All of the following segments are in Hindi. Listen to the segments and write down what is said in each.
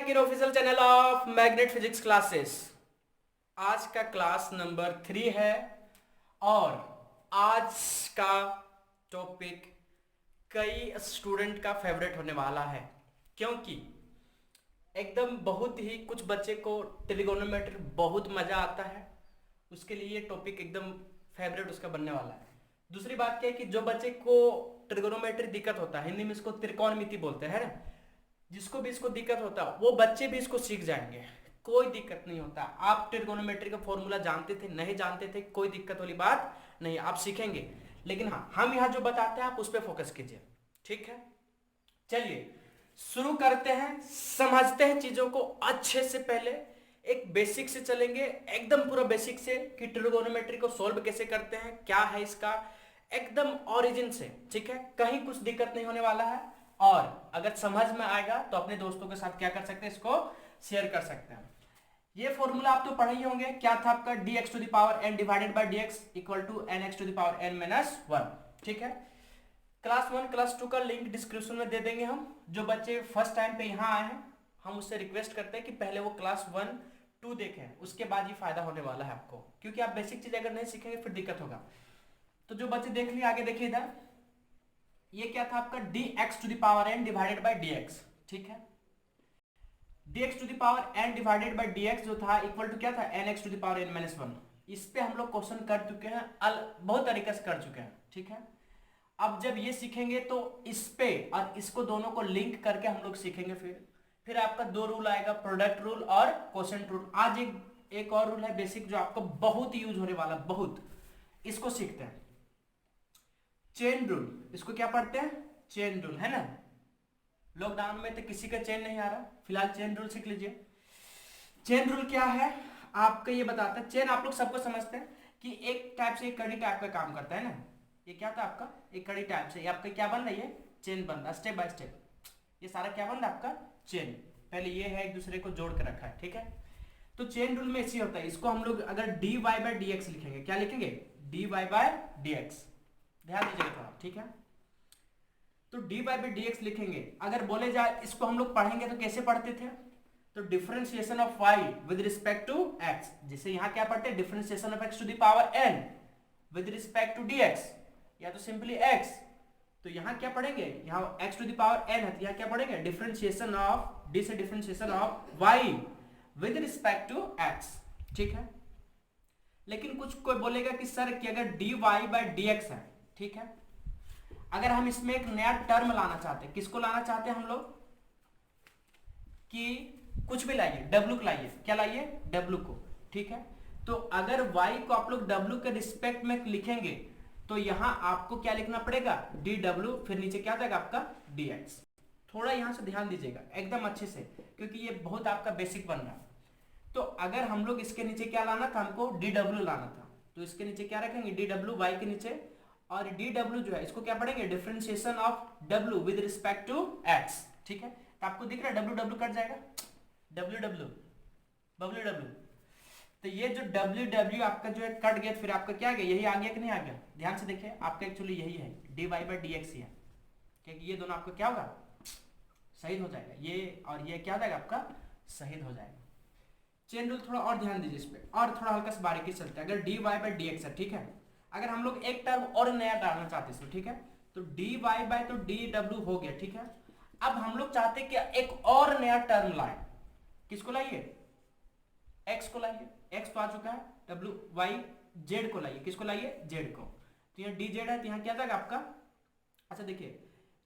Back in official channel of magnet physics classes. आज का क्लास नंबर 3 है और आज का टॉपिक कई स्टूडेंट का फेवरेट होने वाला है, क्योंकि एकदम बहुत ही कुछ बच्चे को ट्रिगोनोमेट्री बहुत मजा आता है, उसके लिए ये टॉपिक एकदम फेवरेट उसका बनने वाला है। दूसरी बात क्या है कि जो बच्चे को ट्रिगोनोमेट्री दिक्कत होता है, हिंदी में इसको त्रिकोणमिति बोलते हैं ना, जिसको भी इसको दिक्कत होता है वो बच्चे भी इसको सीख जाएंगे, कोई दिक्कत नहीं होता। आप ट्रिगोनोमेट्री का फॉर्मूला जानते थे नहीं जानते थे, कोई दिक्कत वाली बात नहीं, आप सीखेंगे। लेकिन हाँ, हम यहाँ जो बताते हैं आप उस पर फोकस कीजिए, ठीक है। चलिए शुरू करते हैं, समझते हैं चीजों को अच्छे से। पहले एक बेसिक से चलेंगे, एकदम पूरा बेसिक से कि ट्रिगोनोमेट्री को सॉल्व कैसे करते हैं, क्या है इसका, एकदम ओरिजिन से, ठीक है। कहीं कुछ दिक्कत नहीं होने वाला है और अगर समझ में आएगा तो अपने दोस्तों के साथ क्या कर सकते हैं, इसको शेयर कर सकते हैं। ये फॉर्मूला आप तो पढ़े ही होंगे, क्या था आपका, dx to the power n divided by dx equal to nx to the power n minus 1, ठीक है। क्लास 1 क्लास 2 का लिंक डिस्क्रिप्शन में दे देंगे हम। जो बच्चे फर्स्ट टाइम पे यहाँ आए हैं, हम उससे रिक्वेस्ट करते हैं कि पहले वो क्लास 1 2 देखें, उसके बाद ये फायदा होने वाला है आपको, क्योंकि आप बेसिक चीज अगर नहीं सीखेंगे फिर दिक्कत होगा। तो जो बच्चे देख लिए आगे देखिए इधर, ये क्या था आपका, dx to the power n divided by dx, ठीक है। dx to the power n divided by dx जो था इक्वल टू क्या था, nx to the power n minus 1। इस पे हम लोग क्वेश्चन कर चुके हैं, बहुत तरीके से कर चुके हैं, ठीक है। अब जब ये सीखेंगे तो इस पे और इसको दोनों को लिंक करके हम लोग सीखेंगे। फिर आपका दो रूल आएगा, प्रोडक्ट रूल और क्वोशंट रूल। आज एक और रूल है बेसिक जो आपको बहुत यूज होने वाला, बहुत, इसको सीखते हैं। चेन रूल, इसको क्या पढ़ते हैं, चेन रूल, है ना। लॉकडाउन में तो किसी का चेन नहीं आ रहा, फिलहाल चेन रूल सीख लीजिए। चेन रूल क्या है आपका, ये बताता है। चेन आप लोग सबको समझते हैं कि एक टाइप से, एक कड़ी टाइप का काम करता है ना। ये क्या था आपका, एक कड़ी टाइप से, ये आपका क्या बन रहा है, ये चेन बन रहा है स्टेप बाय स्टेप। ये सारा क्या बन रहा है आपका, चेन। पहले ये है, एक दूसरे को जोड़ के रखा है, ठीक है। तो चेन रूल में ऐसे होता है, इसको हम लोग अगर dy बाय dx लिखेंगे, क्या लिखेंगे, dy बाय dx, ध्यान दीजिएगा थोड़ा, ठीक है। तो dy बाय dx लिखेंगे। अगर बोले जाए इसको हम लोग पढ़ेंगे तो कैसे पढ़ते थे, तो differentiation of y with respect to x, जैसे यहाँ क्या पढ़ते हैं, differentiation of x to the power n with respect to dx, या तो सिंपली x। तो यहाँ क्या पढ़ेंगे, यहाँ x to the power n है, तो यहाँ क्या पढ़ेंगे, डिफरेंशिएशन ऑफ d से differentiation of y with respect to x, ठीक है। लेकिन कुछ कोई बोलेगा कि सर कि अगर dy बाय dx है, ठीक है, अगर हम इसमें एक नया टर्म लाना चाहते हैं, किसको लाना चाहते हैं हम लोग, कि कुछ भी लाइए, w को लाइए, क्या लाइए, w को, ठीक है। तो अगर y को आप लोग w के रिस्पेक्ट में लिखेंगे तो यहां आपको क्या लिखना पड़ेगा, dw, फिर नीचे क्या आ जाएगा आपका dx। थोड़ा यहां से ध्यान दीजिएगा एकदम अच्छे से, क्योंकि ये बहुत आपका बेसिक बन रहा है। तो अगर हम लोग इसके नीचे क्या लाना था, हमको dw लाना था, तो इसके नीचे क्या रखेंगे, dw y के नीचे, और dw जो है इसको क्या पढ़ेंगे, differentiation of w with respect to x, ठीक है। तो आपको दिख रहा है w कट जाएगा, w, तो ये जो w आपका जो है कट गया, फिर आपका क्या आ गया, यही आ गया कि नहीं आ गया, ध्यान से देखिए, आपका एक्चुअली यही है, dy बाय dx ही है, क्योंकि ये दोनों आपका क्या होगा, शहीद हो जाएगा, ये और ये क्या हो जाएगा आपका, शहीद हो जाएगा। चेन रूल थोड़ा और ध्यान दीजिए इस पे, और थोड़ा हल्का से बारीकी चलता है। अगर dy बाय dx है, ठीक है, अगर हम लोग एक टर्म और नया डालना चाहते हैं, ठीक है, तो dy बाय तो dw हो गया, ठीक है। अब हम लोग चाहते हैं कि एक और नया टर्म लाए, किसको लाइए, x को लाइए, x तो आ चुका है, w y z को लाइए, किसको लाइए, z को। तो यहाँ dz है, तो यहाँ क्या जाएगा आपका, अच्छा देखिए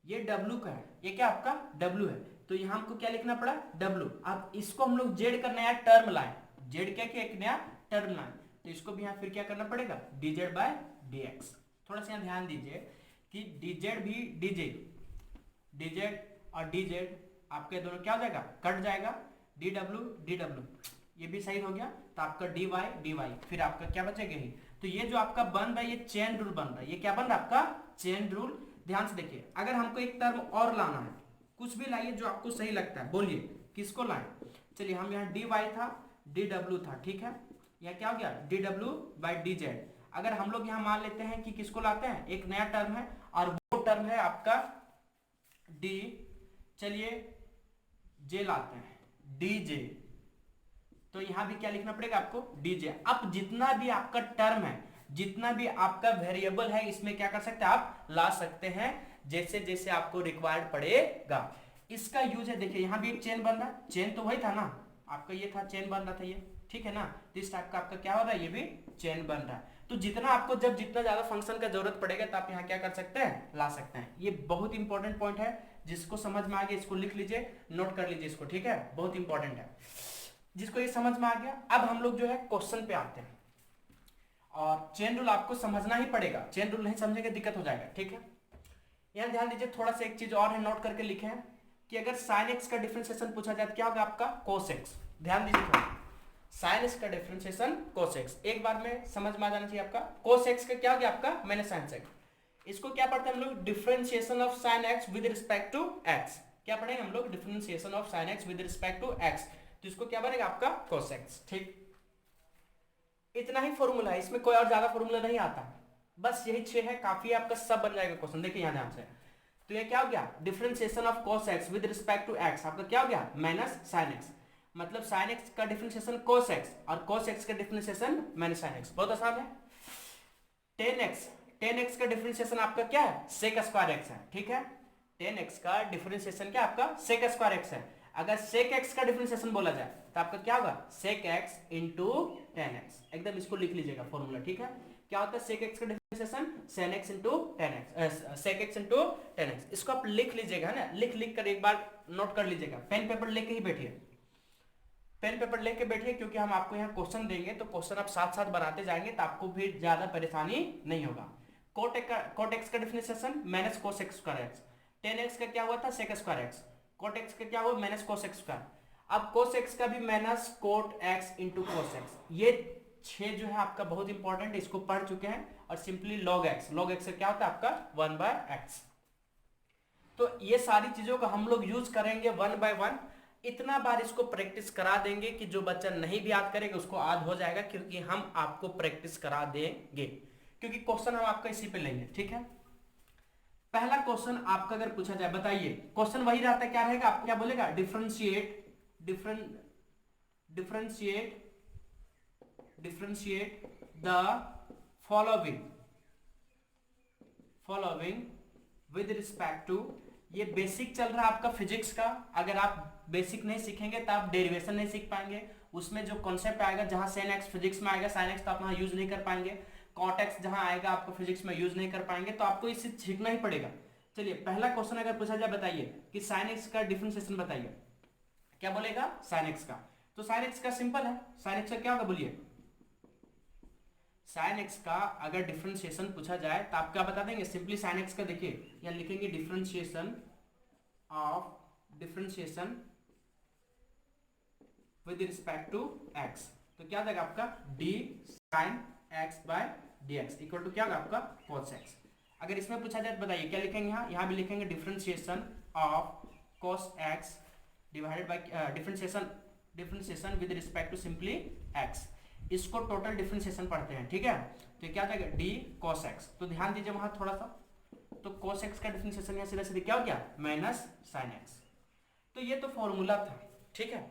ये w का है, ये क्या आपका w है, तो यहाँ हमको क्या लिखना पड़ा, w। अब इसको हम लोग z का नया टर्म लाए, z क्या एक नया टर्म लाए, तो इसको भी यहाँ फिर क्या करना पड़ेगा, dz बाय dx। थोड़ा सा यहाँ ध्यान दीजिए कि dz भी dz और dz आपके दोनों क्या हो जाएगा, कट जाएगा, dw ये भी सही हो गया, तो आपका dy dy, फिर आपका क्या बचेगा ही। तो ये जो आपका बन रहा है, ये चेन रूल बन रहा है, ये क्या बन रहा है आपका, चेन रूल। ध्यान से देखिए, अगर हमको एक टर्म और लाना है, कुछ भी लाइए जो आपको सही लगता है, बोलिए किसको लाएं। चलिए हम यहाँ dy था, dw था, ठीक है, यह क्या हो गया, dw बाय dz। अगर हम लोग यहाँ मान लेते हैं कि किसको लाते हैं, एक नया टर्म है, और वो टर्म है आपका d, चलिए j लाते हैं, डीजे, तो यहां भी क्या लिखना पड़ेगा आपको, डीजे। अब जितना भी आपका टर्म है, जितना भी आपका वेरिएबल है, इसमें क्या कर सकते हैं आप, ला सकते हैं जैसे जैसे आपको रिक्वायर्ड पड़ेगा। इसका यूज है, देखिए यहां भी एक चेन बन रहा है, चेन तो वही था ना आपका, ये था चेन बन रहा था ये, ठीक है ना। तो इस टाइप का आपका क्या हो रहा है, ये भी चेन बन रहा है। तो जितना आपको जब जितना ज्यादा फंक्शन का जरूरत पड़ेगा तो आप यहाँ क्या कर सकते हैं, ला सकते हैं। ये बहुत इंपॉर्टेंट पॉइंट है, जिसको समझ में आ गया इसको लिख लीजिए, नोट कर लीजिए इसको, ठीक है, बहुत इंपॉर्टेंट है। जिसको ये समझ में आ गया, अब हम लोग जो है क्वेश्चन पे आते हैं। और चेन रूल आपको समझना ही पड़ेगा, चेन रूल नहीं समझेंगे दिक्कत हो जाएगा, ठीक है। यहां ध्यान दीजिए, थोड़ा सा एक चीज और है, नोट करके लिखे हैं कि अगर साइन एक्स का डिफरेंशिएशन पूछा जाए तो क्या होगा आपका, कोस एक्स। ध्यान दीजिए थोड़ा, साइन एक्स का डिफरेंशिएशन कोस एक्स, एक बार में समझ में आ जाना चाहिए आपका। कोस एक्स का क्या हो गया आपका, मैंने साइन एक्स, इसको क्या पढ़ते हैं हम लोग, differentiation of sine x with respect to x. क्या पढ़ेंगे हम लोग, differentiation of sine x with respect to x, तो इसको क्या बनेगा आपका, कोस एक्स, ठीक। इतना ही फॉर्मूला है, इसमें कोई और ज्यादा फॉर्मूला नहीं आता, बस यही 6 है, काफी है आपका, सब बन जाएगा क्वेश्चन। देखिए यहां ध्यान से, तो ये क्या हो गया, differentiation of cos x with respect to x, आपका क्या हो गया, माइनस sin x, मतलब sin x का डिफरेंशिएशन cos x और cos x का डिफरेंशिएशन माइनस sin x, बहुत आसान है। tan x का डिफरेंशिएशन आपका क्या है, sec स्क्वायर x है, ठीक है। tan x का डिफरेंशिएशन क्या आपका, sec स्क्वायर x है। अगर sec x का डिफरेंशिएशन बोला जाए तो आपका क्या होगा, sec x into tan x, एकदम इसको लिख लीजिएगा फॉर्मूला, ठीक है। क्या होता है sec x का differentiation, sin x into tan x, sec x into tan x, इसको आप लिख लीजिएगा ना, लिख लिख कर एक बार नोट कर लीजिएगा, पेन पेपर लेके ही बैठिए, पेन पेपर लेके बैठिए, क्योंकि हम आपको यहाँ क्वेश्चन देंगे तो क्वेश्चन आप साथ साथ बनाते जाएंगे तो आपको भी ज्यादा परेशानी नहीं होगा। cot x का differentiation minus cos x square x, tan x का क्या हुआ था, sec square x, cot x का क्या हुआ, माइनस cos x स्क्वायर, अब cos x का भी minus cot x into cos x। ये 6 जो है आपका बहुत इंपॉर्टेंट, इसको पढ़ चुके हैं। और सिंपली log x से क्या होता है आपका 1/x। तो ये सारी चीजों का हम लोग यूज करेंगे 1 by 1, इतना बार इसको प्रैक्टिस करा देंगे कि जो बच्चा नहीं भी याद करेगा उसको याद हो जाएगा, क्योंकि हम आपको प्रैक्टिस करा देंगे, क्योंकि क्वेश्चन हम आपका इसी पे लेंगे, ठीक है। पहला क्वेश्चन आपका अगर पूछा जाए, बताइए, क्वेश्चन वही रहता है, क्या रहेगा, आप क्या बोलेगा, differentiate the following with respect to, ये बेसिक चल रहा है आपका फिजिक्स का, अगर आप बेसिक नहीं सीखेंगे तो आप डेरिवेशन नहीं सीख पाएंगे, उसमें जो कॉन्सेप्ट आएगा, जहां sin x फिजिक्स में आएगा, sin x तो आप वहां यूज नहीं कर पाएंगे, cot x जहां आएगा आपको फिजिक्स में यूज नहीं कर पाएंगे, तो आपको इसे सीखना ही पड़ेगा। चलिए पहला क्वेश्चन अगर पूछा जाए, बताइए कि sin x का डिफरेंशिएशन बताइए, क्या बोलेगा, sin x का, तो sin x का सिंपल है, sin x का क्या होगा बोलिए, sin x का अगर डिफरेंशिएशन पूछा जाए तो आप क्या बता देंगे, सिंपली sin x का देखिए यहाँ लिखेंगे differentiation with respect to x, तो क्या देगा आपका d sin x by dx equal to क्या होगा आपका cos x। अगर इसमें पूछा जाए तो बताइए क्या लिखेंगे, यहाँ भी लिखेंगे differentiation of cos x divided by differentiation with respect to simply x, इसको टोटल डिफरेंशिएशन पढ़ते हैं, ठीक है। तो क्या जाएगा d cos x, तो ध्यान दीजिए वहां थोड़ा सा, तो cos x का डिफरेंशिएशन यहाँ सीधा सीधे क्या हो गया, माइनस sin x। तो ये तो फॉर्मूला था, ठीक है।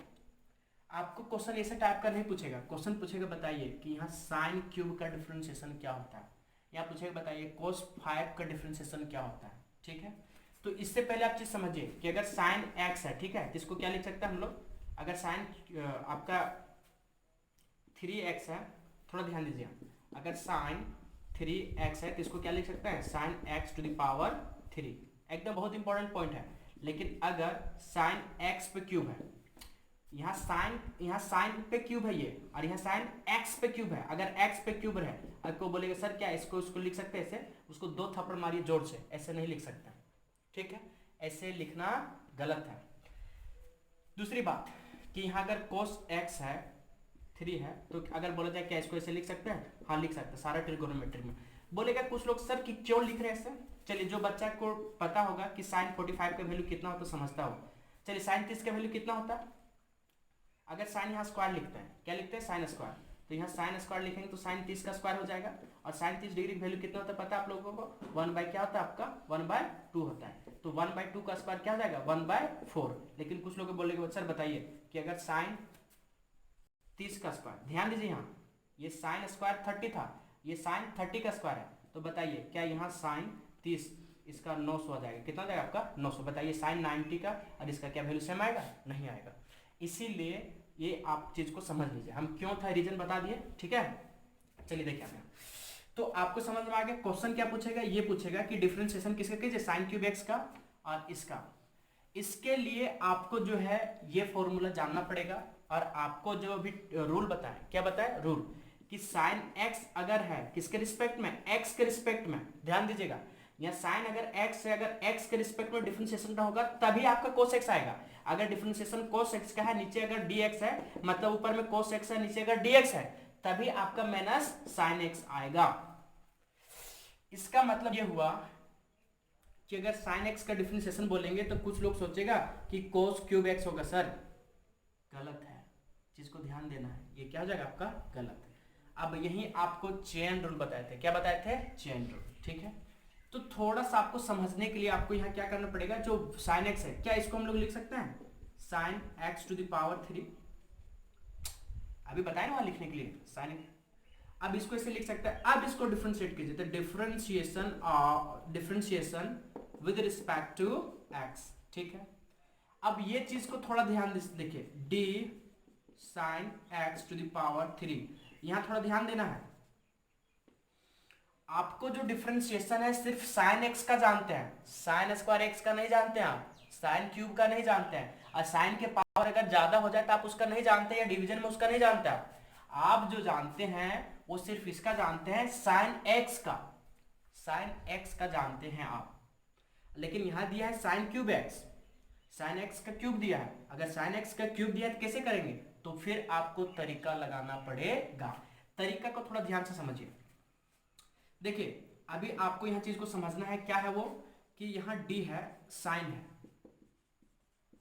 आपको क्वेश्चन ऐसे टाइप का नहीं पूछेगा, क्वेश्चन पूछेगा बताइए कि यहाँ sin क्यूब का डिफरेंशिएशन क्या होता है, या पूछेगा बताइए cos 5 का डिफरेंशिएशन क्या होता है, ठीक है। तो इससे पहले आप चीज समझिए कि अगर sin x है, ठीक है, तो इसको क्या लिख सकते हैं हम लोग, अगर sin आपका 3x है, थोड़ा ध्यान दीजिए, अगर sin 3x है तो इसको क्या लिख सकते हैं, sin x to the power 3, एकदम बहुत इंपॉर्टेंट पॉइंट है। लेकिन अगर sin x पे क्यूब है, यहाँ sin पे क्यूब है ये, और यहाँ sin x पे क्यूब है, अगर x पे क्यूब है, आपको बोलेगा सर क्या इसको लिख सकते हैं ऐसे, उसको 2 थप्पड़ मारिए जोर से, ऐसे नहीं लिख सकते, ठीक है, ऐसे लिखना गलत है। दूसरी बात कि यहाँ अगर cos x है 3 है, तो अगर बोला जाए क्या इसको ऐसे लिख सकते हैं, हाँ लिख सकते हैं, सारा ट्रिगोनोमेट्री में। बोलेगा कुछ लोग सर कि क्यों लिख रहे हैं ऐसे, चलिए जो बच्चा को पता होगा कि sin 45 का वैल्यू कितना होता है समझता हो, चलिए sin 30 का वैल्यू कितना होता है, अगर sin यहाँ स्क्वायर लिखते हैं, क्या लिखते हैं sin स्क्वायर, तो यहाँ साइन स्क्वायर लिखेंगे तो साइन 30 का स्क्वायर हो जाएगा, और साइन 30 डिग्री की वैल्यू कितना होता है पता है आप लोगों को, 1 बाय क्या होता है आपका 1/2 होता है। तो 1/2 का स्क्वायर क्या हो जाएगा 1/4। लेकिन कुछ लोग बोलेंगे सर बताइए कि अगर साइन 30 का स्क्वायर, ध्यान दीजिए यहाँ ये साइन स्क्वायर 30 था, ये साइन 30 का स्क्वायर है, तो बताइए क्या यहाँ साइन 30 इसका 900 आ जाएगा, कितना आ जाएगा आपका 900। बताइए साइन 90 का और इसका क्या वैल्यू सेम आएगा, नहीं आएगा। इसीलिए ये आप चीज को समझ लीजिए, हम क्यों था रीजन बता दिए, ठीक है। चलिए देखिए हमें, तो आपको समझ में आ गया। क्वेश्चन क्या पूछेगा, ये पूछेगा कि डिफरेंशिएशन किसका कीजिए, साइन क्यूब एक्स का और इसका। इसके लिए आपको जो है ये फॉर्मूला जानना पड़ेगा, और आपको जो भी रूल बताएं, क्या बताएं रूल, कि साइन एक्स अगर है किसके रिस्पेक्ट में, एक्स के रिस्पेक्ट में, ध्यान दीजिएगा यहाँ साइन अगर एक्स है, अगर एक्स के रिस्पेक्ट में डिफरेंशिएशन का होगा तभी आपका कोस एक्स आएगा। अगर डिफरेंशिएशन कोस एक्स का है, नीचे अगर डी एक्स है, मतलब ऊपर में कोस एक्स है नीचे अगर डी एक्स है, तभी आपका माइनस साइन एक्स आएगा। इसका मतलब ये हुआ कि अगर साइन एक्स का डिफरेंशिएशन बोलेंगे तो कुछ लोग सोचेगा कि कोस क्यूब एक्स होगा, सर गलत है, चीज को ध्यान देना है, ये क्या हो जाएगा आपका गलत। अब यही आपको चेन रूल बताए थे, क्या बताए थे, चेन रूल, ठीक है। तो थोड़ा सा आपको समझने के लिए आपको यहाँ क्या करना पड़ेगा, जो साइन एक्स है, क्या इसको हम लोग लिख सकते हैं sine x to the power 3, अभी बताए ना वहां लिखने के लिए साइन, अब इसको ऐसे लिख सकते हैं। अब इसको डिफरेंशिएट कीजिए, तो differentiation with respect to x, ठीक है। अब ये चीज को थोड़ा ध्यान देखिए, d sine x to the power 3, यहां थोड़ा ध्यान देना है। आपको जो डिफरेंशिएशन है सिर्फ साइन एक्स का जानते हैं, साइन स्क्वायर एक्स का नहीं जानते हैं आप, साइन क्यूब का नहीं जानते हैं, और साइन के पावर अगर ज्यादा हो जाए तो आप उसका नहीं जानते, या डिवीजन में उसका नहीं जानते आप जो जानते हैं वो सिर्फ इसका जानते हैं, साइन एक्स का, साइन एक्स का जानते हैं आप। लेकिन यहां दिया है sine cube x, sine x का क्यूब दिया है, अगर साइन एक्स का क्यूब दिया है तो कैसे करेंगे, तो फिर आपको तरीका लगाना पड़ेगा। तरीका को थोड़ा ध्यान से समझिए। देखिए अभी आपको यहां चीज को समझना है, क्या है वो, कि यहां डी है, साइन है,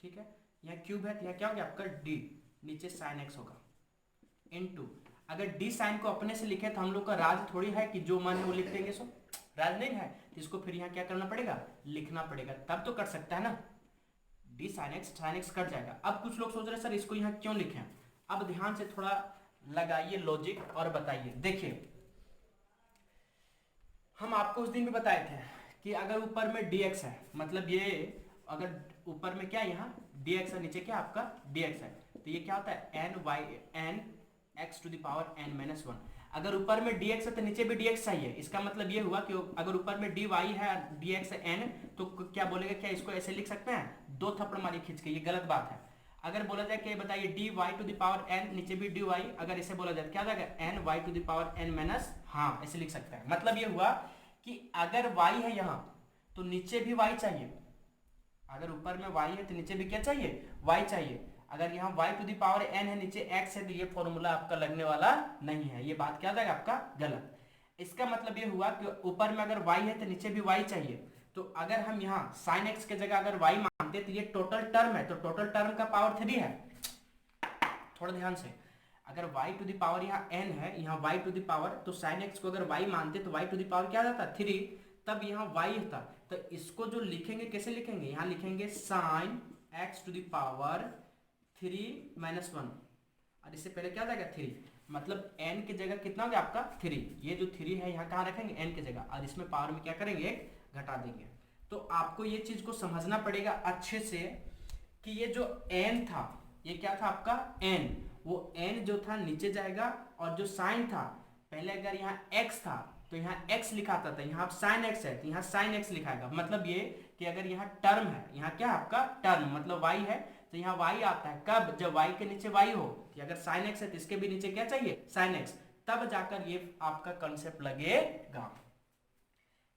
ठीक है, यहां क्यूब है, तो यहां क्या हो गया आपका डी, नीचे साइन एक्स होगा, इनटू, अगर डी साइन को अपने से लिखे तो हम लोग का राज थोड़ी है कि जो मन है वो लिख देंगे, सो राज नहीं है, तो इसको फिर यहाँ क्या करना पड़ेगा, लिखना पड़ेगा, तब तो कर सकता है ना, डी साइन एक्स कट जाएगा। अब कुछ लोग सोच रहे सर इसको यहाँ क्यों लिखें, अब ध्यान से थोड़ा लगाइए लॉजिक और बताइए। देखिए हम आपको उस दिन भी बताए थे कि अगर ऊपर में dx है, मतलब ये अगर ऊपर में क्या यहाँ dx है, नीचे क्या आपका dx है, तो ये क्या होता है n x to the power n minus 1। अगर ऊपर में dx है तो नीचे भी dx चाहिए, इसका मतलब ये हुआ कि अगर ऊपर में dy है dx है n, तो क्या बोलेगा, क्या इसको ऐसे लिख सकते हैं, दो थप्पड़ मारी खींच के, ये गलत बात है। अगर बोला जाए कि बताइए dy to the power n, नीचे भी dy, अगर इसे बोला जाए क्या जाएगा ny to the power n माइनस, हाँ ऐसे लिख सकते हैं। मतलब ये हुआ कि अगर y है यहाँ तो नीचे भी y चाहिए, अगर ऊपर में y है तो नीचे भी क्या चाहिए, y चाहिए। अगर यहाँ y to the power n है, नीचे x है, तो ये फॉर्मूला आपका लगने वाला नहीं है, ये बात क्या जाएगा आपका गलत। इसका मतलब ये हुआ कि ऊपर में अगर y है तो नीचे भी y चाहिए, तो अगर हम यहाँ साइन एक्स के जगह अगर y मानते तो ये टोटल टर्म है, तो टोटल टर्म का पावर 3 है। थोड़ा ध्यान से, अगर y टू द पावर यहाँ n है, यहाँ y टू द पावर, तो साइन एक्स को अगर y मानते तो y टू द पावर क्या जाता 3, तब यहाँ y था, तो इसको जो लिखेंगे कैसे लिखेंगे, यहाँ लिखेंगे sine x to the power 3 minus 1, और इससे पहले क्या जाएगा 3, मतलब n की जगह कितना हो गया आपका 3, ये जो 3 है यहाँ कहाँ रखेंगे n की जगह, और इसमें पावर में क्या करेंगे घटा देंगे। तो आपको ये चीज को समझना पड़ेगा अच्छे से कि ये जो n था, ये क्या था आपका n, वो n जो था नीचे जाएगा, और जो साइन था पहले अगर यहाँ x था तो यहाँ x लिखाता था, यहाँ साइन x है तो यहाँ साइन x लिखाएगा। मतलब ये कि अगर यहाँ टर्म है, यहाँ क्या आपका टर्म मतलब y है, तो यहाँ y आता है कब, जब y के नीचे y हो, कि अगर साइन x है तो इसके भी नीचे क्या चाहिए साइन x, तब जाकर ये आपका कंसेप्ट लगेगा।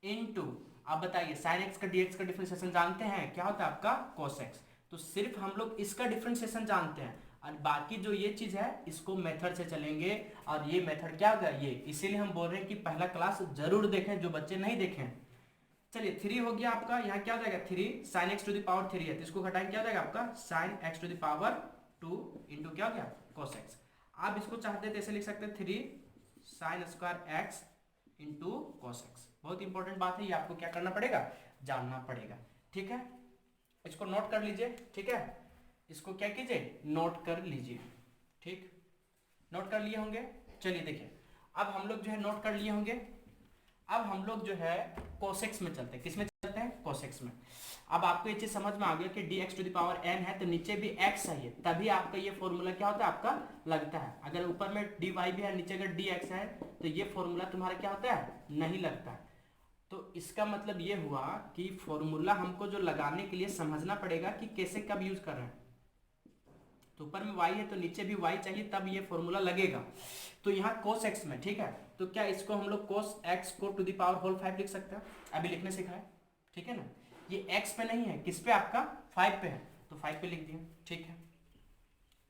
इनटू, आप बताइए साइन एक्स का dx का डिफरेंशिएशन जानते हैं, क्या होता है आपका cos x, तो सिर्फ हम लोग इसका डिफरेंशिएशन जानते हैं, और बाकी जो ये चीज है इसको मेथड से चलेंगे, और ये मेथड क्या होगा ये, इसीलिए हम बोल रहे हैं कि पहला क्लास जरूर देखें जो बच्चे नहीं देखें। चलिए 3 हो गया आपका, यहाँ क्या हो जाएगा 3 sine x to the power 3 है, तो इसको घटाएंगे क्या हो जाएगा आपका sine x to the power 2 into क्या हो गया cos x। आप इसको चाहते तो ऐसे लिख सकते हैं 3 sine square x into cos x. बहुत इंपॉर्टेंट बात है, ये आपको क्या करना पड़ेगा, जानना पड़ेगा। ठीक है, इसको नोट कर लीजिए। ठीक है, इसको क्या कीजिए, नोट कर लीजिए। ठीक, नोट कर लिए होंगे। चलिए देखिए, अब हम लोग जो है नोट कर लिए होंगे, अब हम लोग जो है कोसेक्स में चलते हैं। किस में चलते हैं, कोसेक्स में। अब आपको ये चीज समझ में आ गया कि dx to the power n है तो नीचे भी x चाहिए, तभी आपका ये फॉर्मूला क्या होता है, आपका लगता है। अगर ऊपर में dy भी है, नीचे अगर dx है, तो ये फॉर्मूला तुम्हारा क्या होता है, नहीं लगता है। तो इसका मतलब ये हुआ कि फॉर्मूला हमको जो लगाने के लिए समझना पड़ेगा कि कैसे कब यूज कर रहे हैं। तो ऊपर में y है तो नीचे भी y चाहिए, तब ये फॉर्मूला लगेगा। तो यहाँ cos x में, ठीक है, तो क्या इसको हम लोग cos x को टू द पावर होल 5 लिख सकते हैं, अभी लिखने सिखाए। ठीक है ना, ये x पे नहीं है, किस पे, आपका 5 पे है, तो 5 पे लिख दिया। ठीक है,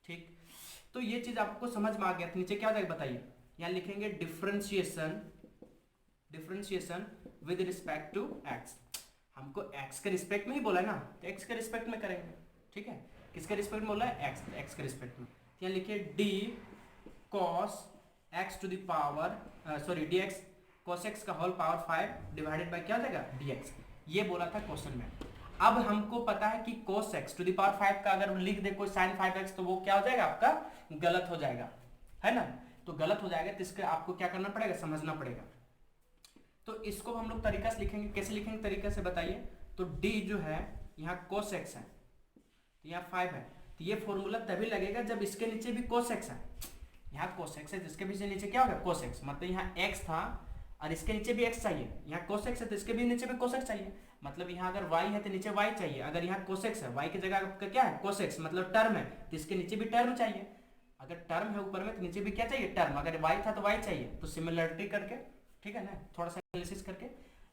ठीक, तो ये चीज आपको समझ में आ गया। तो नीचे क्या हो जाएगा बताइए, यहाँ लिखेंगे differentiation, differentiation with respect to x। हमको x के रिस्पेक्ट में ही बोला है ना, तो x के रिस्पेक्ट में करेंगे। ठीक है, किसके रिस्पेक्ट में बोला है, x के रिस्पेक्ट में। यहाँ लिखिए d cos x to the power sorry dx cos x का होल पावर 5 डिवाइडेड बाय क्या हो जाएगा, dx। ये बोला था क्वेश्चन में। अब हमको पता है कि cos x to the power 5 का अगर लिख दे कोई sin 5x, तो वो क्या हो जाएगा, आपका गलत हो जाएगा, है ना। तो गलत हो जाएगा, तो इसके आपको क्या करना पड़ेगा, समझना पड़ेगा। तो इसको हम लोग तरीका से लिखेंगे, कैसे लिखेंगे तरीका से बताइए। तो d जो है यहाँ cos x है, तो यहाँ 5 है, तो ये फॉर्मूला तभी लगेगा जब इसके नीचे भी cos x है। यहाँ cos x है, जिसके भी नीचे क्या होगा, cos x। मतलब यहाँ x था और इसके नीचे भी x चाहिए, यहाँ cos x है तो इसके भी नीचे भी cos x चाहिए। मतलब यहाँ अगर y है तो नीचे y चाहिए। अगर यहाँ cos x है, y की जगह आपका क्या है, cos x, मतलब टर्म है, तो इसके नीचे भी टर्म चाहिए। अगर टर्म है ऊपर में तो नीचे भी क्या चाहिए, टर्म। अगर y था तो y चाहिए, तो सिमिलरिटी करके, ठीक है ना, थोड़ा सा एनालिसिस करके।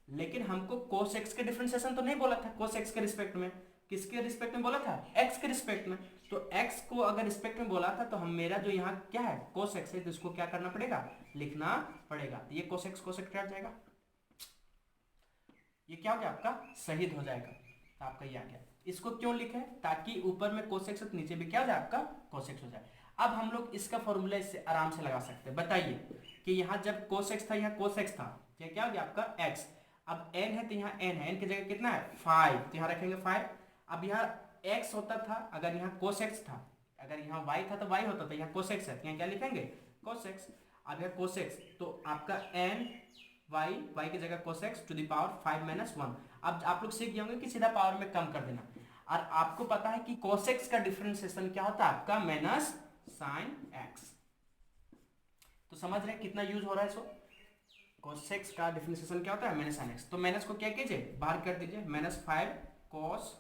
लेकिन हमको cos x के डिफरेंशिएशन तो नहीं बोला था, cos x के रिस्पेक्ट में, किसके रिस्पेक्ट में बोला था, x के रिस्पेक्ट में। तो x को अगर रिस्पेक्ट में बोला था, तो हम मेरा जो यहाँ क्या है cos x है, तो इसको क्या करना पड़ेगा, लिखना पड़ेगा। तो ये cos x क्या हो जाएगा, ये क्या हो गया, आपका शहीद हो जाएगा। तो आपका ये आ गया। इसको क्यों लिखे, ताकि ऊपर में cos x नीचे भी क्या हो जाए, आपका cos x हो जाए। अब हम लोग इसका फॉर्मूला इससे आराम से लगा सकते हैं। बताइए कि यहाँ जब cos x था, यहाँ cos x था, ये क्या हो गया आपका x। अब n है तो यहाँ n है, n की जगह कितना है 5, तो यहाँ रखेंगे 5। अब यहाँ x होता था, अगर यहाँ cos x था, अगर यहाँ y था तो y होता था, यहाँ cos x है, यहाँ क्या लिखेंगे cos x। अब यहाँ cos x, तो आपका n y की जगह cos x to the power 5 minus 1। अब आप लोग सीख गए होंगे कि सीधा पावर में कम कर देना। और आपको पता है कि cos x का डिफरेंशिएशन क्या होता है, आपका माइनस sin x। तो समझ रहे हैं कितना यूज हो रहा है इसको। cos x का डिफरेंशिएशन क्या होता है, माइनस sin x। तो माइनस को क्या कीजिए, बाहर कर दीजिए, minus 5 cos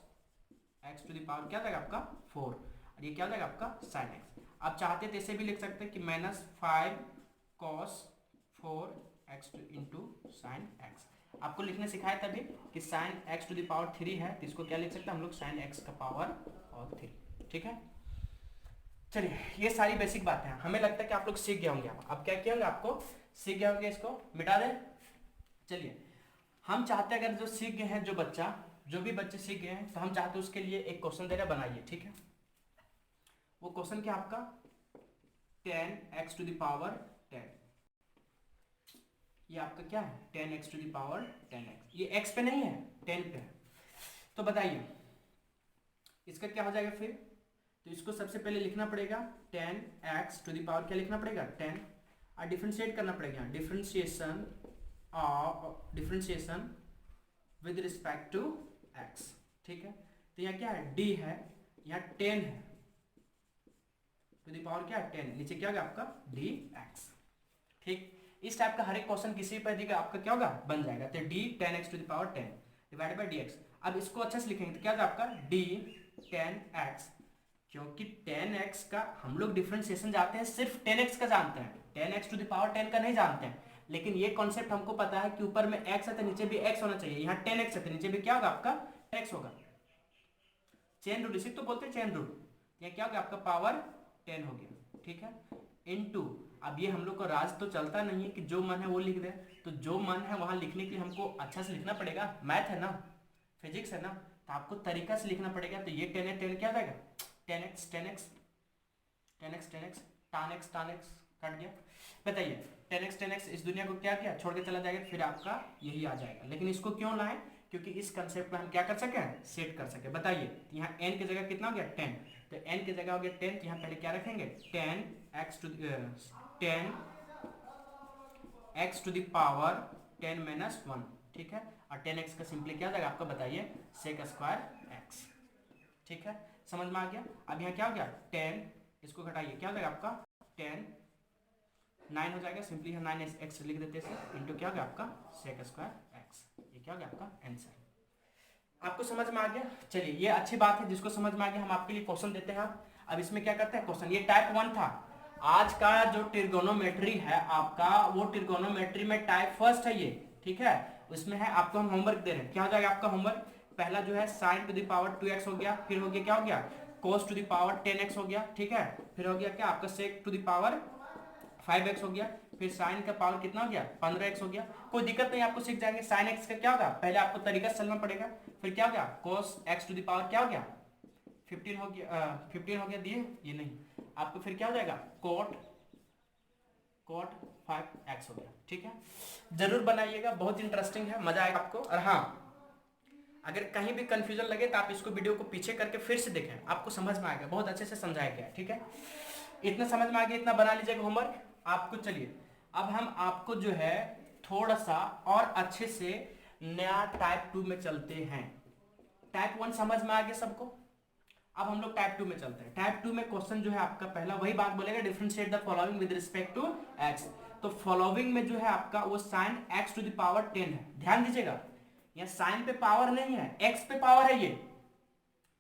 x to the power क्या जाएगा आपका 4, और ये क्या हो जाएगा आपका sin x। आप चाहते तो ऐसे भी लिख सकते हैं कि minus 5 cos 4 x into sin x। आपको लिखने सिखाया तभी कि sin x to the power 3 है, तो इसको क्या लिख सकते हैं हम लोग, sin x का पावर और 3। ठीक है, चलिए ये सारी बेसिक बातें हैं, हमें लगता है कि आप लोग सीख गए होंगे। अब क्या किया होंगे, आपको सीख गए होंगे, इसको मिटा दें। चलिए, हम चाहते हैं अगर जो सीख गए हैं, जो भी बच्चे सीख गए हैं, तो हम चाहते हैं उसके लिए एक क्वेश्चन दे रहे बनाइए। ठीक है, वो क्वेश्चन क्या आपका 10x टू द पावर 10, ये आपका क्या है 10x to the power 10x। ये x पे नहीं है, 10 पे है। तो बताइए इसका क्या हो जाएगा फिर। तो इसको सबसे पहले लिखना पड़ेगा 10x टू द पावर क्या लिखना पड़ेगा 10, और डिफरेंशिएट करना पड़ेगा, differentiation with respect to x। ठीक है, तो यहाँ क्या है d है, यहाँ 10 है, टू द पावर क्या है 10, नीचे क्या होगा आपका dx। ठीक, इस टाइप का हर एक क्वेश्चन किसी पर दिखा आपका क्या होगा, बन जाएगा। तो d 10x to the power 10 divided by dx। अब इसको अच्छे से लिखेंगे तो क्या होगा आपका d 10x, क्योंकि 10x का हम लोग डिफरेंशिएशन जाते हैं सिर्फ 10x का जानते हैं, 10x टू द पावर 10 का नहीं जानते हैं। लेकिन ये कॉन्सेप्ट हमको पता है कि ऊपर में x है तो नीचे भी x होना चाहिए। यहाँ 10x है तो नीचे भी क्या होगा आपका x होगा। चेन रूल, इसी तो बोलते हैं चेन रूल। यहाँ क्या होगा आपका पावर 10 हो गया। ठीक है, इनटू, अब ये हम लोग को राज तो चलता नहीं है कि जो मन है वो लिख दे, तो जो मन है वहां लिखने के लिए हमको अच्छा से लिखना पड़ेगा। मैथ है ना, फिजिक्स है ना, तो आपको तरीका से लिखना पड़ेगा। तो ये 10 है, 10 क्या हो जाएगा 10x 10x 10x 10x tan x cut गया। बताइए tan x इस दुनिया को क्या किया, छोड़ के चला जाएगा, फिर आपका यही आ जाएगा। लेकिन इसको क्यों लाए, क्योंकि इस कंसेप्ट में हम क्या कर सके, सेट कर सके। बताइए यहाँ n की जगह कितना हो गया 10, तो n की जगह हो गया 10, तो यहाँ पहले क्या रखेंगे 10 टू द पावर 10 माइनस 1, ठीक है। और 10x का सिंपली क्या हो जाएगा आपका, बताइए सेक स्क्वायर x, ठीक है। समझ में आ गया। अब यहाँ क्या हो गया 10, इसको घटाइए क्या हो जाएगा आपका 10, 9 हो जाएगा, सिंपली यहाँ 9x लिख देते हैं इंटू क्या हो गया आपका सेक स्क्वायर x, ये क्या हो गया आपका आंसर। आपको समझ में आ गया। चलिए ये अच्छी बात है, जिसको समझ में आ गया हम आपके लिए क्वेश्चन देते हैं। अब इसमें क्या करते हैं क्वेश्चन, ये टाइप 1 था। आज का जो ट्रिगोनोमेट्री है आपका, वो ट्रिगोनोमेट्री में टाइप फर्स्ट है ये, ठीक है। उसमें है आपको हम होमवर्क दे रहे हैं, क्या हो जाएगा आपका होमवर्क, पहला जो है sin to the power 2x हो गया, फिर हो गया क्या हो गया cos to the power 10x हो गया, ठीक है। फिर हो गया क्या आपका sec to the power 5x हो गया, फिर sin का पावर कितना हो गया 15x हो गया। कोई दिक्कत नहीं, आपको सीख जाएंगे। sin x का क्या होगा, पहले आपको तरीका से चलना पड़ेगा। फिर क्या हो गया cos x to the power क्या हो गया 15 हो गया दिए, ये नहीं, आपको फिर क्या हो जाएगा cot 5x हो गया, ठीक है। जरूर बनाइएगा, बहुत इंटरेस्टिंग है, मजा आएगा आपको। और हाँ, अगर कहीं भी कंफ्यूजन लगे तो आप इसको वीडियो को पीछे करके फिर से देखें, आपको समझ में आएगा, बहुत अच्छे से समझाया गया है, ठीक है। इतना समझ में आ गया, इतना बना लीजिएगा होमवर्क आपको। चलिए अब हम आपको जो है थोड़ा सा और अच्छे से नया टाइप 2 में चलते हैं। टाइप 1 समझ में आ गया सबको, अब हम लोग टाइप 2 में चलते हैं। टाइप 2 में क्वेश्चन जो है आपका पहला वही बात बोलेगा, differentiate the following with respect to x। तो फॉलोइंग में जो है आपका वो sin x to the power 10 है, ध्यान दीजिएगा, यहाँ साइन पे पावर नहीं है, x पे पावर है ये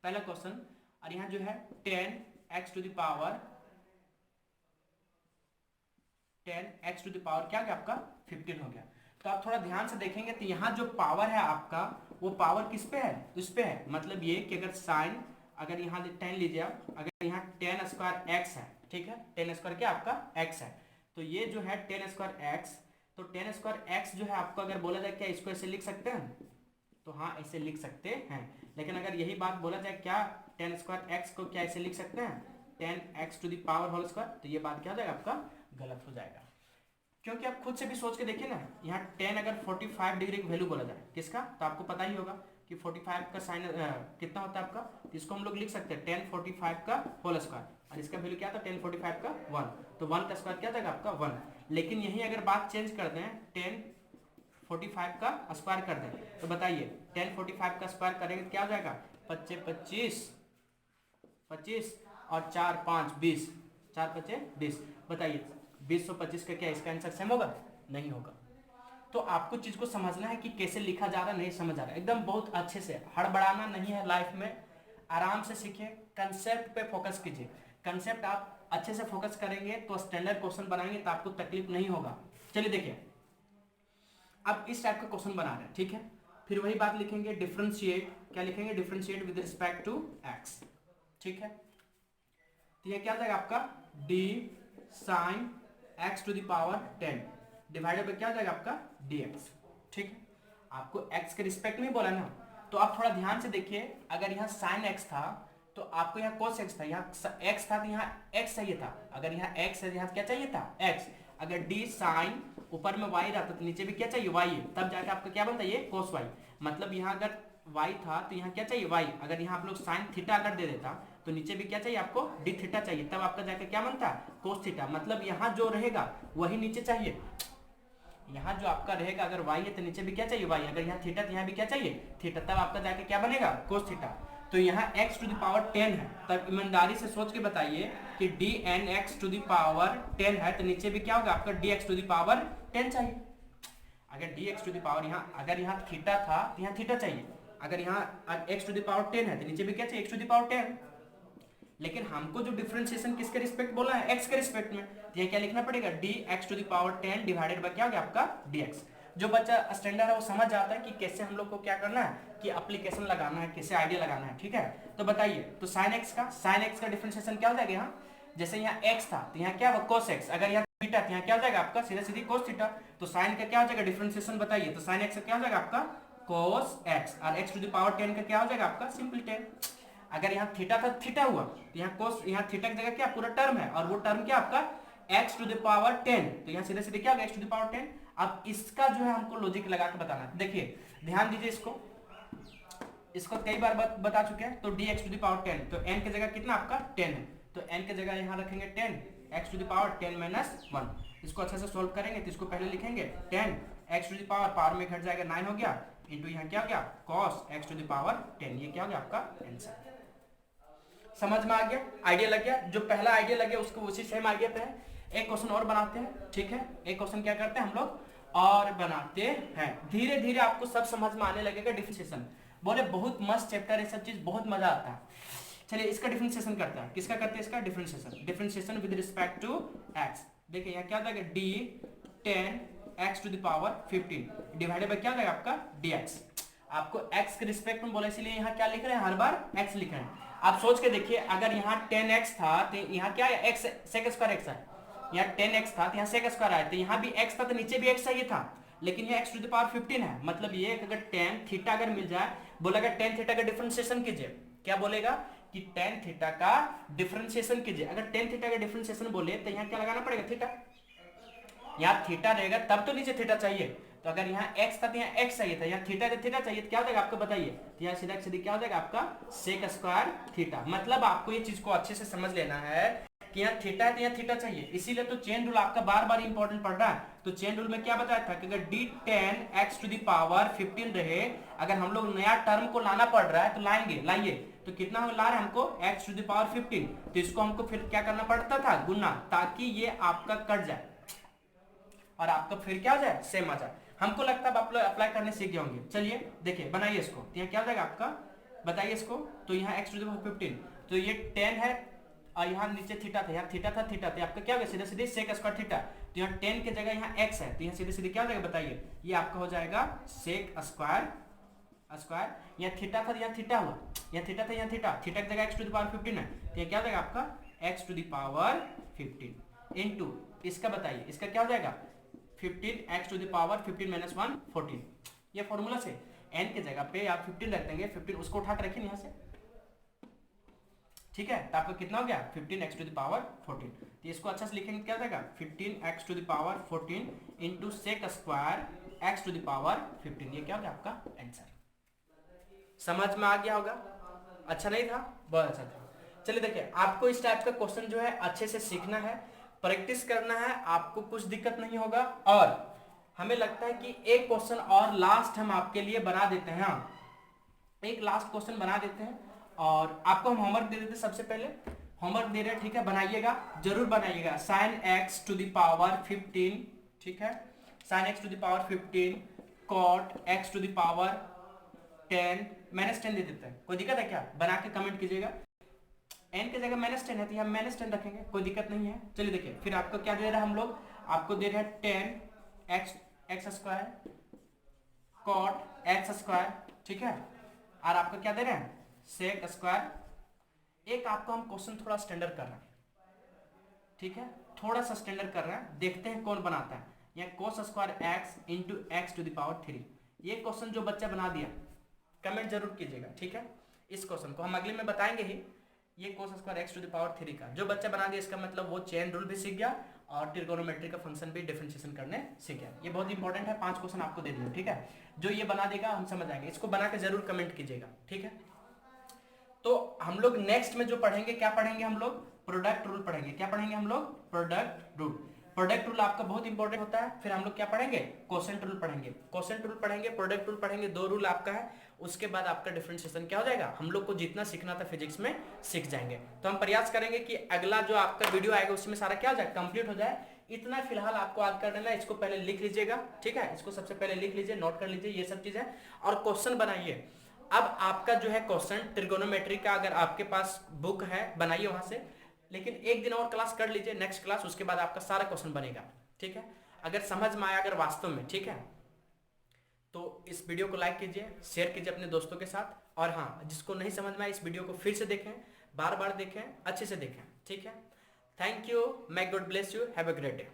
पहला क्वेश्चन। और यहाँ जो है 10x टू द पावर क्या गया आपका 15 हो गया। तो आप थोड़ा ध्यान से देखेंगे तो यहाँ जो पावर है आपका वो पावर किस पे है, उस पे है। मतलब ये कि अगर साइन, अगर यहाँ 10 लीजिए आप, अगर यहाँ 10 स्क्वायर x है, ठीक है, 10 स्क्वायर क्या आपका x है, तो ये जो है 10 स्क्वायर x, तो 10 स्क्वायर x जो है आपको अगर बोला जाए क्या इसको ऐसे लिख सकते हैं, तो हाँ ऐसे लिख सकते हैं। लेकिन अगर यही बात बोला जाए क्या 10 स्क्वायर x को क्या ऐसे लिख सकते हैं 10x to the power whole square, तो ये बात क्या हो जाएगा आपका गलत हो जाएगा। क्योंकि आप खुद से भी सोच के देखिए ना, यहाँ 10 अगर 45 डिग्री की वैल्यू बोला जाए किसका, तो आपको पता ही होगा कि 45 का साइन कितना होता है आपका, तो इसको हम लोग लिख सकते हैं 10 45 का होल स्क्वायर, और इसका वैल्यू क्या था 10 45 का 1, तो 1 का स्क्वायर क्या जाएगा आपका 1। लेकिन यही अगर बात चेंज कर दें 10 45 का स्क्वायर कर दें, तो बताइए 10 45 का स्क्वायर करेंगे तो क्या हो जाएगा 25 25 और 4 5 20, 4 5 20, बताइए 20 का क्या इसका आंसर सेम होगा, नहीं होगा। तो आपको चीज को समझना है कि कैसे लिखा जा रहा, नहीं समझ आ रहा, एकदम बहुत अच्छे से, हड़बड़ाना नहीं है लाइफ में, आराम से सीखिए, कंसेप्ट पे फोकस कीजिए। कंसेप्ट आप अच्छे से फोकस करेंगे तो स्टैंडर्ड क्वेश्चन बनाएंगे तो आपको तकलीफ नहीं होगा। चलिए देखिए, अब इस टाइप का क्वेश्चन बना रहे हैं, ठीक है। फिर वही बात लिखेंगे डिफरेंशिएट, क्या लिखेंगे differentiate with respect to x, ठीक है। तो ये क्या जाएगा आपका d sin x to the power 10 divided by क्या हो जाएगा आपका dx, ठीक है। आपको x के रिस्पेक्ट में बोला ना, तो आप थोड़ा ध्यान से देखिए, अगर यहाँ sin x था तो आपको यहाँ cos x था, यहाँ x था तो यहाँ x चाहिए था, अगर यहाँ x है यहाँ क्या चाहिए था x। अगर d sin ऊपर में y रहता तो नीचे भी क्या चाहिए y है, तब जाके आपका क्या बनता है ये cos y। मतलब यहाँ अगर y था तो यहाँ क्या चाहिए y, अगर यहाँ आप लोग sin थीटा अगर दे देता तो नीचे भी क्या चाहिए आपको d थीटा चाहिए, तब आपका जाके क्या बनता है cos थीटा। मतलब यहाँ जो रहेगा वही नीचे चाहिए, यहाँ जो आपका रहेगा अगर y है तो नीचे भी क्या चाहिए y, अगर यहाँ थीटा तो यहाँ भी क्या चाहिए थीटा, तब आपका जाके क्या बनेगा cos थीटा। तो यहाँ x टू द पावर 10 है, तब ईमानदारी से सोच के बताइए कि dn x to the power 10 है तो नीचे भी क्या होगा आपका dx टू द पावर 10 चाहिए। अगर dx टू द पावर यहाँ, अगर यहाँ थीटा था तो यहाँ थीटा चाहिए, अगर यहाँ x टू द पावर 10 है तो नीचे भी क्या चाहिए x टू द पावर 10। लेकिन हमको जो डिफरेंशिएशन किसके रिस्पेक्ट बोला है x के रिस्पेक्ट में, तो ये क्या लिखना पड़ेगा dx to the power 10 divided by क्या हो गया आपका dx। जो बच्चा स्टैंडर्ड है वो समझ जाता है कि कैसे हम लोग को क्या करना है, कि एप्लीकेशन लगाना है, कैसे आइडिया लगाना है, ठीक है। तो बताइए, तो sin x का डिफरेंशिएशन क्या हो जाएगा यहाँ, जैसे यहाँ x था तो यहाँ क्या होगा cos x, अगर यहाँ थीटा तो यहाँ क्या हो जाएगा आपका सीधा सीधी cos थीटा। तो sin का क्या हो जाएगा डिफरेंशिएशन बताइए, तो sin x का क्या हो जाएगा आपका cos x, और x टू द पावर 10 का क्या हो जाएगा आपका सिंपल 10। अगर यहाँ थीटा था थीटा हुआ, तो यहाँ कोस, यहाँ थीटा की जगह क्या पूरा टर्म है, और वो टर्म क्या आपका x टू द पावर 10, तो यहाँ सीधे सीधे क्या होगा x टू द पावर 10। अब इसका जो है हमको लॉजिक लगा के बताना है। देखिए ध्यान दीजिए, इसको कई बार बता चुके हैं। तो dx टू द पावर 10, तो n की जगह कितना आपका 10 है, तो n की जगह यहाँ रखेंगे 10, x to the power 10 minus 1। इसको अच्छे से सोल्व करेंगे तो इसको पहले लिखेंगे 10 x टू द पावर में घट जाएगा 9 हो गया, इंटू यहाँ क्या हो गया cos x to the power 10, ये क्या हो गया आपका आंसर। समझ में आ गया, आइडिया लग गया। जो पहला आइडिया लग गया उसको उसी सेम आइडिया पे है। एक क्वेश्चन और बनाते हैं, ठीक है। एक क्वेश्चन क्या करते हैं हम लोग और बनाते हैं, धीरे धीरे आपको सब समझ में आने लगेगा। डिफरेंशिएशन बोले बहुत मस्त चैप्टर है, सब चीज बहुत मजा आता है। चलिए इसका डिफरेंशिएशन करते हैं। किसका करते हैं इसका differentiation? Differentiation with respect to x। देखिए यहाँ क्या हो जाएगा d 10 x to the power 15 divided by क्या हो जाएगा आपका dx। आपको x के रिस्पेक्ट में बोला, इसलिए यहाँ क्या लिख रहे हैं, हर बार x लिख रहे हैं। आप सोच के देखिए, अगर यहाँ 10x था तो यहाँ क्या है x sec स्क्वायर x है, यहाँ 10x था तो यहाँ sec स्क्वायर आया, तो यहाँ भी x था तो नीचे भी x चाहिए था, लेकिन ये x टू द पावर 15 है। मतलब ये अगर tan थीटा अगर मिल जाए, बोलेगा tan थीटा का डिफरेंशिएशन कीजिए। क्या बोलेगा कि tan थीटा का डिफरेंशिएशन कीजिए। अगर tan थीटा का डिफरेंशिएशन बोले तो यहाँ क्या लगाना पड़ेगा थीटा, यहाँ थीटा रहेगा तब तो नीचे थीटा चाहिए। तो अगर यहाँ x था तो यहाँ x चाहिए था, यहाँ थीटा तो थीटा चाहिए, तो क्या हो जाएगा आपको बताइए, तो यहाँ सीधा सीधी क्या हो जाएगा आपका सेक स्क्वायर थीटा। मतलब आपको ये चीज को अच्छे से समझ लेना है कि यहाँ थीटा है तो यहाँ थीटा चाहिए, इसीलिए तो चेन रूल आपका बार बार इंपॉर्टेंट पड़ रहा है। तो चेन रूल में क्या बताया था कि अगर d 10 x to the power 15 रहे, अगर हम लोग नया टर्म को लाना पड़ रहा है तो लाइए तो कितना ला रहे हैं हमको x टू द पावर 15, तो इसको हमको फिर क्या करना पड़ता था गुना, ताकि ये आपका कट जाए और आपका फिर क्या हो जाए सेम आ जाए। हमको लगता है आप लोग अप्लाई करने सीख गए होंगे। चलिए देखिए बनाइए इसको, तो यहाँ क्या हो जाएगा आपका बताइए इसको, तो यहाँ x टू द पावर 15, तो ये 10 है और यहाँ नीचे थीटा था, यहाँ थीटा था आपका क्या होगा सीधे सीधे सेक स्क्वायर थीटा, तो यहाँ 10 की जगह यहाँ x है, तो यहाँ सीधे सीधे क्या हो जाएगा बताइए, ये आपका हो जाएगा सेक स्क्वायर। यहाँ थीटा था यहाँ थीटा हुआ, यहाँ थीटा था यहाँ थीटा की जगह x टू द पावर 15 है, तो ये क्या हो जाएगा आपका x to the power 15 into इसका बताइए, इसका क्या हो जाएगा 15 x to the power 15 minus 1 14। ये फॉर्मूला से n की जगह पे आप 15 रख देंगे, 15 उसको उठा के रखिए यहाँ से, ठीक है। तो आपका कितना हो गया 15 x टू द पावर 14। तो इसको अच्छा से लिखेंगे क्या हो जाएगा 15 x to the power 14 into sec square x to the power 15, ये क्या हो गया आपका आंसर। समझ में आ गया होगा, अच्छा नहीं था, बहुत अच्छा था। चलिए देखिए, आपको इस टाइप का क्वेश्चन जो है अच्छे से सीखना है, प्रैक्टिस करना है, आपको कुछ दिक्कत नहीं होगा। और हमें लगता है कि एक क्वेश्चन और लास्ट हम आपके लिए बना देते हैं, एक लास्ट क्वेश्चन बना देते हैं और आपको हम होमवर्क दे देते हैं। सबसे पहले होमवर्क दे रहे हैं, ठीक है, बनाइएगा, जरूर बनाइएगा। sin x to the power 15, ठीक है, sin x to the power 15 cot x to the power 10 minus 10 दे देते हैं। कोई दिक्कत है क्या? बना के कमेंट कीजिएगा। n की जगह माइनस 10 है तो हम माइनस 10 रखेंगे, कोई दिक्कत नहीं है। चलिए देखिए, फिर आपको क्या दे रहा है हम लोग, आपको दे रहे हैं 10 x square cot x square, ठीक है, और आपको क्या दे रहे हैं सेक स्क्वायर। एक आपको हम क्वेश्चन थोड़ा स्टैंडर्ड कर रहे हैं, ठीक है, थोड़ा सा स्टैंडर्ड कर रहे हैं, देखते हैं कौन बनाता है। यहाँ cos square x into x to the power 3, ये क्वेश्चन जो बच्चा बना दिया कमेंट जरूर कीजिएगा, ठीक है। इस क्वेश्चन को हम अगले में बताएंगे ही, ये cos square x to the power 3 का जो बच्चा बना दिया, इसका मतलब वो चेन रूल भी सीख गया और ट्रिगोनोमेट्री का फंक्शन भी डिफरेंशिएशन करने सीख गया। ये बहुत इंपॉर्टेंट है, 5 क्वेश्चन आपको दे दिए, ठीक है। जो ये बना देगा हम समझ आएंगे, इसको बना के जरूर कमेंट कीजिएगा, ठीक है। तो हम लोग नेक्स्ट में जो पढ़ेंगे, क्या पढ़ेंगे हम लोग, प्रोडक्ट रूल पढ़ेंगे। क्या पढ़ेंगे हम लोग, प्रोडक्ट रूल। प्रोडक्ट रूल आपका बहुत इंपॉर्टेंट होता है। फिर हम लोग क्या पढ़ेंगे, क्वोशेंट रूल पढ़ेंगे, क्वोशेंट रूल पढ़ेंगे, प्रोडक्ट रूल पढ़ेंगे, 2 रूल आपका है। उसके बाद आपका डिफरेंशिएशन क्या हो जाएगा, हम लोग को जितना सीखना था फिजिक्स में सीख जाएंगे। तो हम प्रयास करेंगे कि अगला जो आपका वीडियो आएगा उसमें सारा क्या हो जाए, कंप्लीट हो जाए। इतना फिलहाल आपको आज कर देना है, इसको पहले लिख लीजिएगा, ठीक है, इसको सबसे पहले लिख लीजिए, नोट कर लीजिए ये सब चीजें, और क्वेश्चन बनाइए। अब आपका जो है क्वेश्चन ट्रिगोनोमेट्री का, अगर आपके पास बुक है बनाइए वहां से, लेकिन एक दिन और क्लास कर लीजिए, नेक्स्ट क्लास, उसके बाद आपका सारा क्वेश्चन बनेगा, ठीक है। अगर समझ में आया, अगर वास्तव में, ठीक है, तो इस वीडियो को लाइक कीजिए, शेयर कीजिए अपने दोस्तों के साथ। और हाँ, जिसको नहीं समझ में आया इस वीडियो को फिर से देखें, बार बार देखें, अच्छे से देखें, ठीक है। Thank you, may God bless you, have a great day।